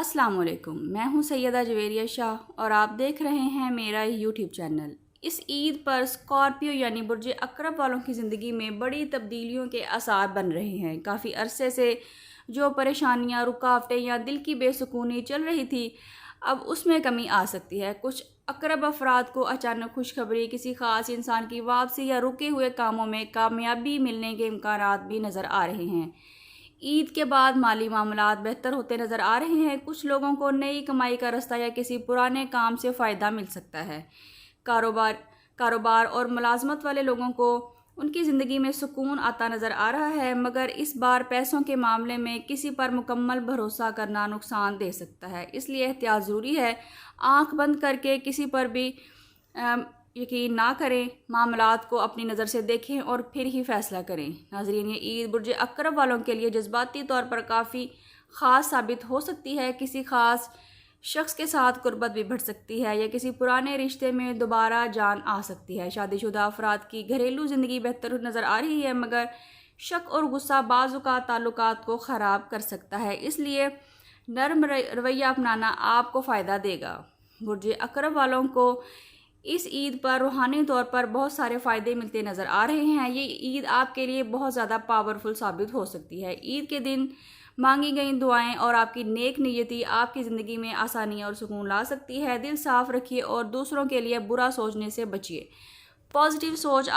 अस्सलाम वालेकुम, मैं हूं सैयदा जवेरिया शाह और आप देख रहे हैं मेरा यूट्यूब चैनल। इस ईद पर स्कॉर्पियो यानी बुर्ज अकरब वालों की ज़िंदगी में बड़ी तब्दीलियों के आसार बन रहे हैं। काफ़ी अरसे से जो परेशानियां, रुकावटें या दिल की बेसुकूनी चल रही थी, अब उसमें कमी आ सकती है। कुछ अकरब अफराद को अचानक खुशखबरी, किसी ख़ास इंसान की वापसी या रुके हुए कामों में कामयाबी मिलने के इम्कानात भी नज़र आ रहे हैं। ईद के बाद माली मामलात बेहतर होते नज़र आ रहे हैं। कुछ लोगों को नई कमाई का रास्ता या किसी पुराने काम से फ़ायदा मिल सकता है। कारोबार और मुलाजमत वाले लोगों को उनकी ज़िंदगी में सुकून आता नज़र आ रहा है, मगर इस बार पैसों के मामले में किसी पर मुकम्मल भरोसा करना नुकसान दे सकता है। इसलिए एहतियात ज़रूरी है। आँख बंद करके किसी पर भी यकीन ना करें, मामलात को अपनी नज़र से देखें और फिर ही फ़ैसला करें। नाज़रीन, ये ईद बुर्ज अकरब वालों के लिए जज्बाती तौर पर काफ़ी ख़ास साबित हो सकती है। किसी ख़ास शख्स के साथ कुर्बत भी बढ़ सकती है या किसी पुराने रिश्ते में दोबारा जान आ सकती है। शादीशुदा अफराद की घरेलू ज़िंदगी बेहतर नज़र आ रही है, मगर शक और गुस्सा बाज़ औक़ात ताल्लुकात को ख़राब कर सकता है। इसलिए नरम रवैया अपनाना आपको फ़ायदा देगा। बुर्ज अकरब वालों को इस ईद पर रूहानी तौर पर बहुत सारे फ़ायदे मिलते नज़र आ रहे हैं। ये ईद आपके लिए बहुत ज़्यादा पावरफुल साबित हो सकती है। ईद के दिन मांगी गई दुआएं और आपकी नेक नीयती आपकी ज़िंदगी में आसानी और सुकून ला सकती है। दिल साफ़ रखिए और दूसरों के लिए बुरा सोचने से बचिए। पॉजिटिव सोच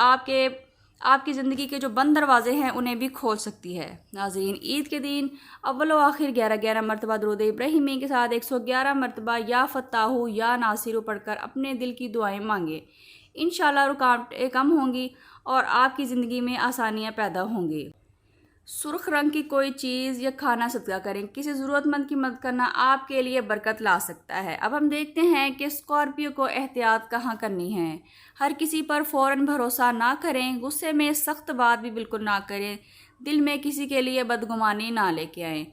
आपकी ज़िंदगी के जो बंद दरवाजे हैं उन्हें भी खोल सकती है। नाज़रीन, ईद के दिन अव्वल व आखिर 11 मरतबा दुरूद इब्राहिमी के साथ 111 मरतबा या फत्ताहू या नासिरू पढ़कर अपने दिल की दुआएं मांगे। इंशाअल्लाह रुकावटें कम होंगी और आपकी ज़िंदगी में आसानियाँ पैदा होंगी। सुर्ख रंग की कोई चीज़ या खाना सदका करें। किसी ज़रूरतमंद की मदद करना आपके लिए बरकत ला सकता है। अब हम देखते हैं कि स्कॉर्पियो को एहतियात कहाँ करनी है। हर किसी पर फ़ौरन भरोसा ना करें। गुस्से में सख्त बात भी बिल्कुल ना करें। दिल में किसी के लिए बदगुमानी ना लेके आएँ।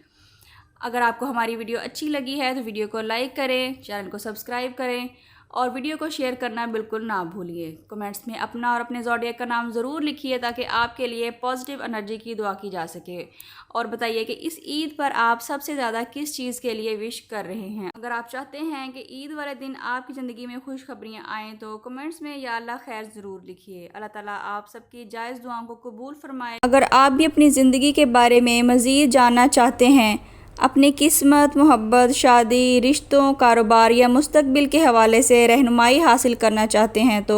अगर आपको हमारी वीडियो अच्छी लगी है तो वीडियो को लाइक करें, चैनल को सब्सक्राइब करें और वीडियो को शेयर करना बिल्कुल ना भूलिए। कमेंट्स में अपना और अपने ज़ोडिएक का नाम ज़रूर लिखिए ताकि आपके लिए पॉजिटिव एनर्जी की दुआ की जा सके। और बताइए कि इस ईद पर आप सबसे ज़्यादा किस चीज़ के लिए विश कर रहे हैं। अगर आप चाहते हैं कि ईद वाले दिन आपकी ज़िंदगी में खुशखबरियाँ आएँ तो कमेंट्स में या अल्लाह खैर ज़रूर लिखिए। अल्लाह ताला आप सबकी जायज़ दुआओं को कबूल फरमाए। अगर आप भी अपनी ज़िंदगी के बारे में मज़ीद जानना चाहते हैं, अपनी किस्मत, मोहब्बत, शादी, रिश्तों, कारोबार या मुस्तकबिल के हवाले से रहनुमाई हासिल करना चाहते हैं तो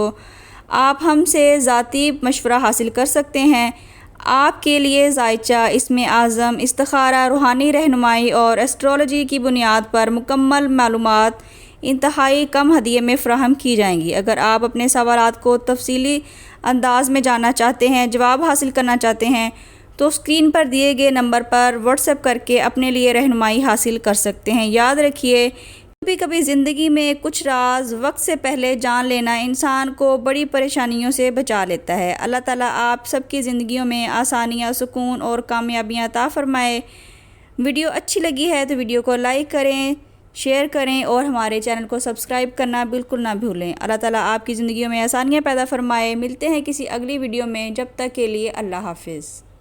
आप हमसे ज़ाती मशवरा हासिल कर सकते हैं। आपके लिए ज़ायचा, इस्मे आज़म, इस्तिखारा, रूहानी रहनुमाई और एस्ट्रोलॉजी की बुनियाद पर मुकम्मल मालूमात इंतहाई कम हदिये में फ़राहम की जाएंगी। अगर आप अपने सवालात को तफसीली अंदाज में जानना चाहते हैं, जवाब हासिल करना चाहते हैं तो स्क्रीन पर दिए गए नंबर पर व्हाट्सएप करके अपने लिए रहनुमाई हासिल कर सकते हैं। याद रखिए, कभी कभी ज़िंदगी में कुछ राज वक्त से पहले जान लेना इंसान को बड़ी परेशानियों से बचा लेता है। अल्लाह ताला आप सबकी ज़िंदगियों में आसानियाँ, सुकून और कामयाबियाँ अता फ़रमाए। वीडियो अच्छी लगी है तो वीडियो को लाइक करें, शेयर करें और हमारे चैनल को सब्सक्राइब करना बिल्कुल ना भूलें। अल्लाह ताला आपकी ज़िंदगियों में आसानियाँ पैदा फ़रमाए। मिलते हैं किसी अगली वीडियो में, जब तक के लिए अल्लाह हाफ़िज़।